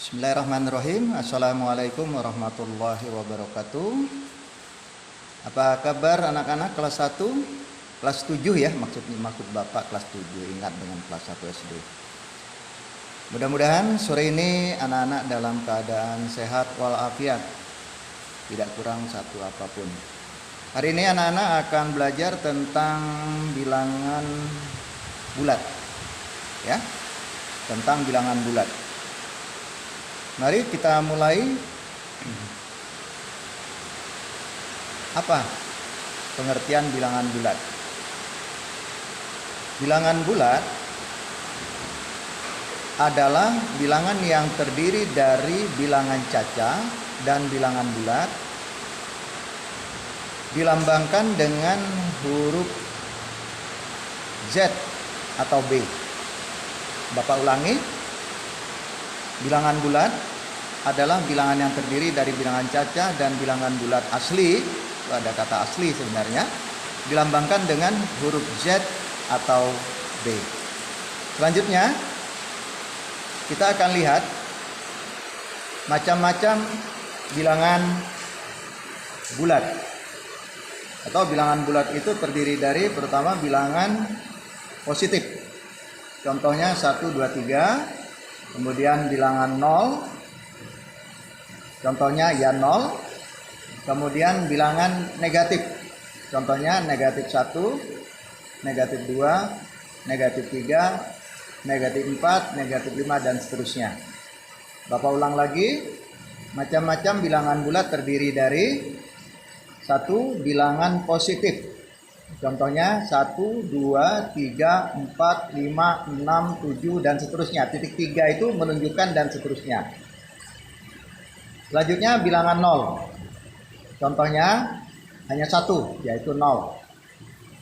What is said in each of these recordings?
Bismillahirrahmanirrahim. Assalamualaikum warahmatullahi wabarakatuh. Apa kabar anak-anak kelas 1? Kelas 7 ya, maksud Bapak kelas 7, ingat dengan kelas 1 SD. Mudah-mudahan sore ini anak-anak dalam keadaan sehat walafiat, tidak kurang satu apapun. Hari ini anak-anak akan belajar tentang bilangan bulat. Ya. Tentang bilangan bulat. Mari kita mulai. Apa pengertian bilangan bulat? Bilangan bulat adalah bilangan yang terdiri dari bilangan caca dan bilangan bulat, dilambangkan dengan huruf Z atau B. Bapak ulangi, bilangan bulat adalah bilangan yang terdiri dari bilangan caca dan bilangan bulat asli, itu ada kata asli sebenarnya, dilambangkan dengan huruf Z atau B. Selanjutnya, kita akan lihat macam-macam bilangan bulat. Atau bilangan bulat itu terdiri dari pertama bilangan positif. Contohnya 1, 2, 3. Kemudian bilangan 0, contohnya ya 0. Kemudian bilangan negatif, contohnya negatif 1, negatif 2, negatif 3, negatif 4, negatif 5, dan seterusnya. Bapak ulang lagi, macam-macam bilangan bulat terdiri dari 1 bilangan positif. Contohnya 1, 2, 3, 4, 5, 6, 7, dan seterusnya. Titik 3 itu menunjukkan dan seterusnya. Selanjutnya bilangan 0. Contohnya hanya 1, yaitu 0.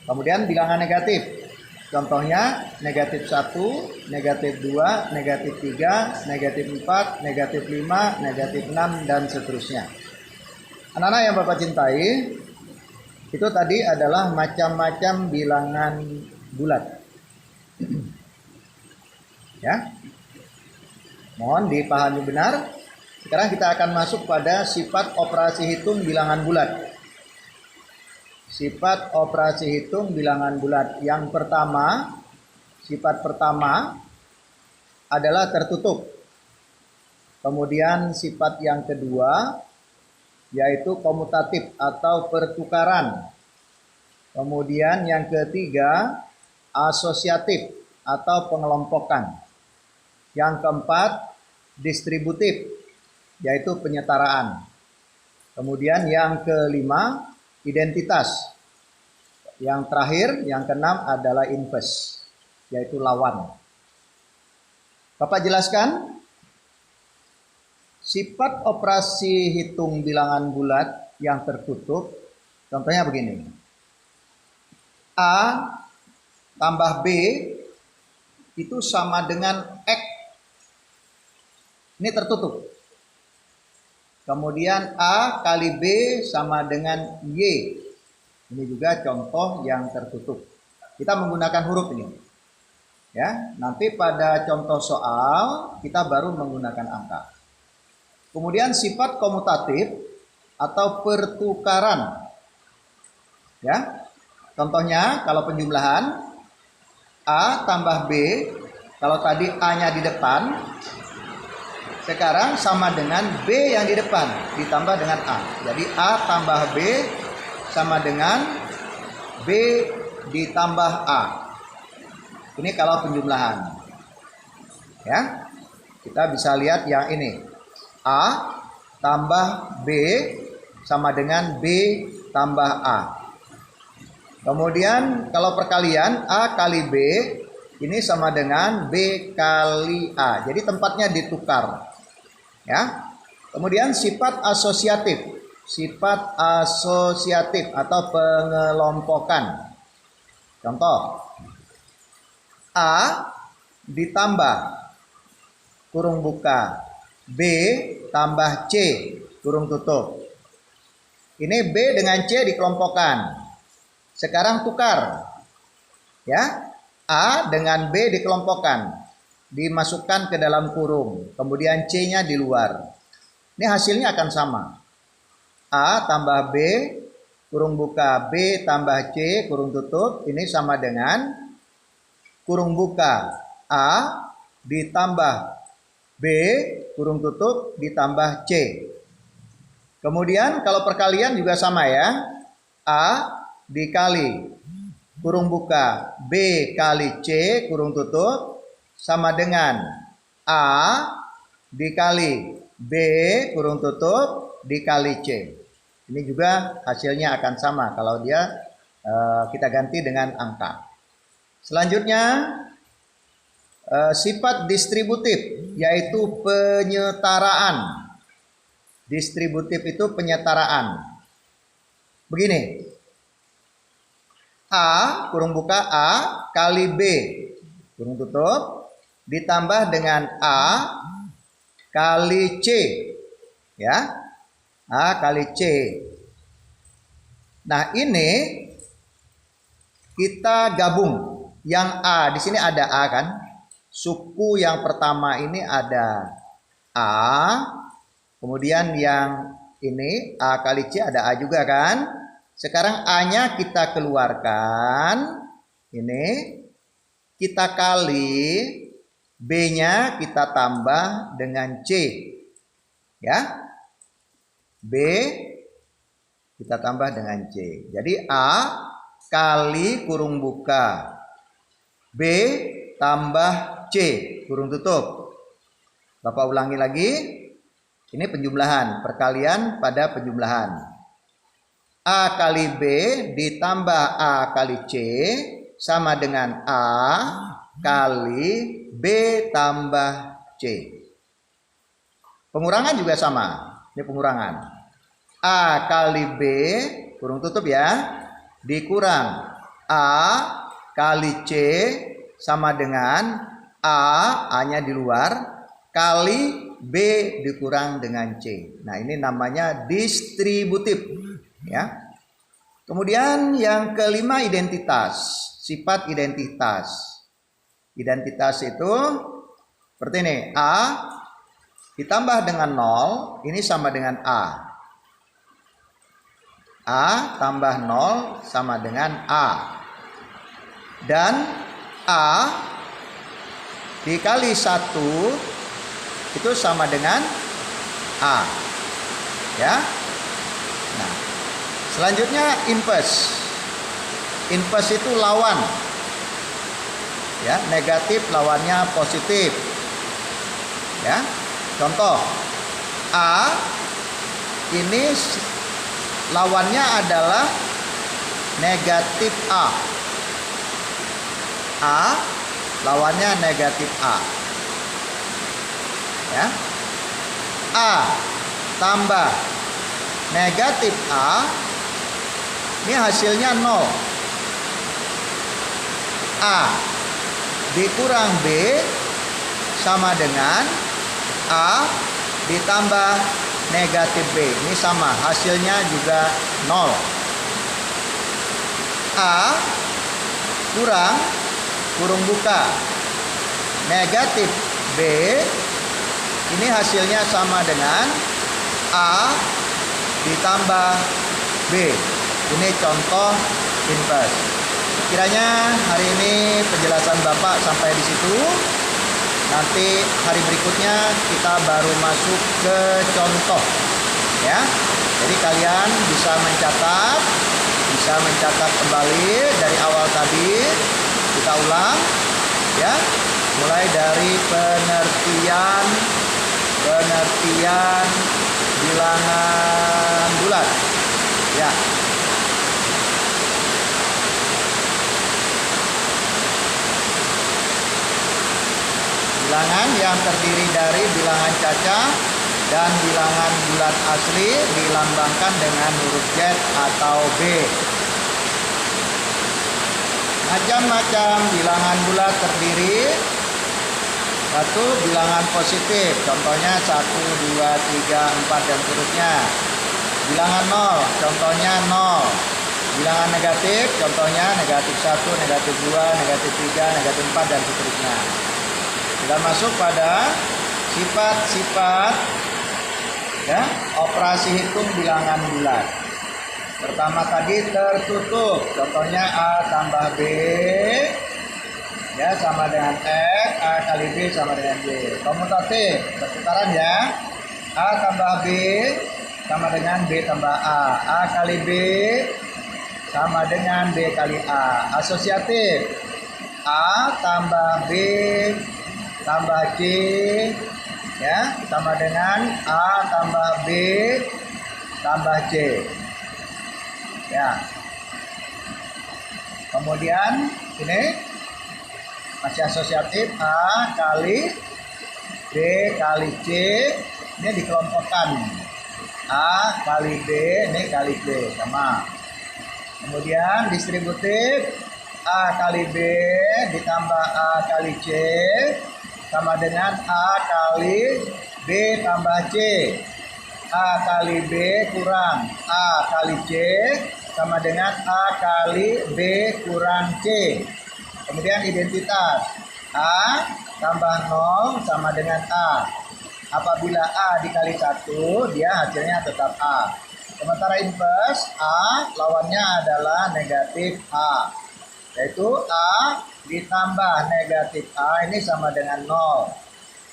Kemudian bilangan negatif. Contohnya negatif 1, negatif 2, negatif 3, negatif 4, negatif 5, negatif 6, dan seterusnya. Anak-anak yang Bapak cintai, itu tadi adalah macam-macam bilangan bulat. Ya. Mohon dipahami benar. Sekarang kita akan masuk pada sifat operasi hitung bilangan bulat. Sifat operasi hitung bilangan bulat. Yang pertama, sifat pertama adalah tertutup. Kemudian sifat yang kedua yaitu komutatif atau pertukaran. Kemudian yang ketiga, asosiatif atau pengelompokan. Yang keempat, distributif, yaitu penyetaraan. Kemudian yang kelima, identitas. Yang terakhir, yang keenam adalah inverse, yaitu lawan. Bapak jelaskan. Sifat operasi hitung bilangan bulat yang tertutup, contohnya begini. A tambah B itu sama dengan X. Ini tertutup. Kemudian A kali B sama dengan Y. Ini juga contoh yang tertutup. Kita menggunakan huruf ini. Ya, nanti pada contoh soal kita baru menggunakan angka. Kemudian sifat komutatif atau pertukaran. Ya. Contohnya kalau penjumlahan A tambah B, kalau tadi A-nya di depan, sekarang sama dengan B yang di depan ditambah dengan A. Jadi A tambah B sama dengan B ditambah A. Ini kalau penjumlahan. Ya. Kita bisa lihat yang ini. A tambah B sama dengan B tambah A. Kemudian kalau perkalian A kali B ini sama dengan B kali A. Jadi tempatnya ditukar. Ya. Kemudian sifat asosiatif. Sifat asosiatif atau pengelompokan. Contoh. A ditambah kurung buka B tambah C kurung tutup. Ini B dengan C dikelompokkan. Sekarang tukar. Ya. A dengan B dikelompokkan. dimasukkan ke dalam kurung, kemudian C-nya di luar. Ini hasilnya akan sama. A tambah B, kurung buka, B tambah C, kurung tutup, ini sama dengan kurung buka A ditambah B, kurung tutup, ditambah C. Kemudian kalau perkalian juga sama ya. A dikali kurung buka B kali C, kurung tutup, sama dengan A dikali B, kurung tutup, dikali C. Ini juga hasilnya akan sama kalau dia kita ganti dengan angka. Selanjutnya sifat distributif, yaitu penyetaraan. Distributif itu penyetaraan. Begini, A kurung buka A kali B, kurung tutup, ditambah dengan A kali C, ya, A kali C. Nah ini kita gabung. Yang A di sini ada A kan? Suku yang pertama ini ada A. Kemudian yang ini A kali C ada A juga kan? Sekarang A-nya kita keluarkan. Ini kita kali, B-nya kita tambah dengan C. Ya. B kita tambah dengan C. Jadi A kali kurung buka B tambah C, kurung tutup. Bapak ulangi lagi. Ini penjumlahan, perkalian pada penjumlahan. A kali B ditambah A kali C sama dengan A kali B tambah C. Pengurangan juga sama. Ini pengurangan. A kali B, kurung tutup ya, dikurang A kali C sama dengan A-nya di luar, kali B dikurang dengan C. Nah ini namanya distributif. Ya. Kemudian yang kelima identitas, sifat identitas. Identitas itu seperti ini, A ditambah dengan 0, ini sama dengan A. A tambah 0 sama dengan A. Dan A dikali 1 itu sama dengan A. Ya. Nah, selanjutnya inverse. Inverse itu lawan. Ya, negatif lawannya positif. Ya. Contoh, A ini lawannya adalah negatif A. A lawannya negatif A. Ya. A tambah negatif A, ini hasilnya 0. A dikurang B sama dengan A ditambah negatif B. Ini sama, hasilnya juga 0. A kurang kurung buka negatif B, ini hasilnya sama dengan A ditambah B. Ini contoh inverse. Kiranya hari ini penjelasan Bapak sampai di situ. Nanti hari berikutnya kita baru masuk ke contoh. Ya. Jadi kalian bisa mencatat kembali dari awal tadi. Kita ulang ya. Mulai dari pengertian bilangan bulat. Ya. Bilangan yang terdiri dari bilangan caca dan bilangan bulat asli dilambangkan dengan huruf Z atau B. Macam-macam bilangan bulat terdiri. Satu, bilangan positif, contohnya 1, 2, 3, 4 dan seterusnya. Bilangan 0, contohnya 0. Bilangan negatif, contohnya negatif 1, negatif 2, negatif 3, negatif 4 dan seterusnya. Kita masuk pada sifat-sifat ya, operasi hitung bilangan bulat. Pertama tadi tertutup, contohnya A tambah B ya sama dengan X, A kali B sama dengan Y. Komutatif, pertukaran ya, A tambah B sama dengan B tambah A, A kali B sama dengan B kali A. Asosiatif, A tambah B tambah C ya sama dengan A tambah B tambah C ya. Kemudian ini masih asosiatif, A kali B kali C, ini dikelompokkan A kali B ini kali B sama. Kemudian distributif, A kali B ditambah A kali C sama dengan A kali B tambah C. A kali B kurang A kali C sama dengan A kali B kurang C. Kemudian identitas, A tambah 0 sama dengan A. Apabila A dikali 1, dia hasilnya tetap A. Sementara inverse, A lawannya adalah negatif A. Yaitu A ditambah negatif A ini sama dengan 0.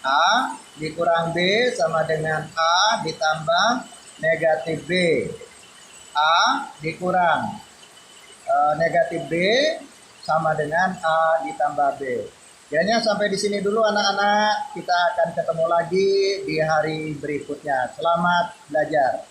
A dikurang B sama dengan A ditambah negatif B. A dikurang negatif B sama dengan A ditambah B. Kiranya sampai di sini dulu anak-anak. Kita akan ketemu lagi di hari berikutnya. Selamat belajar.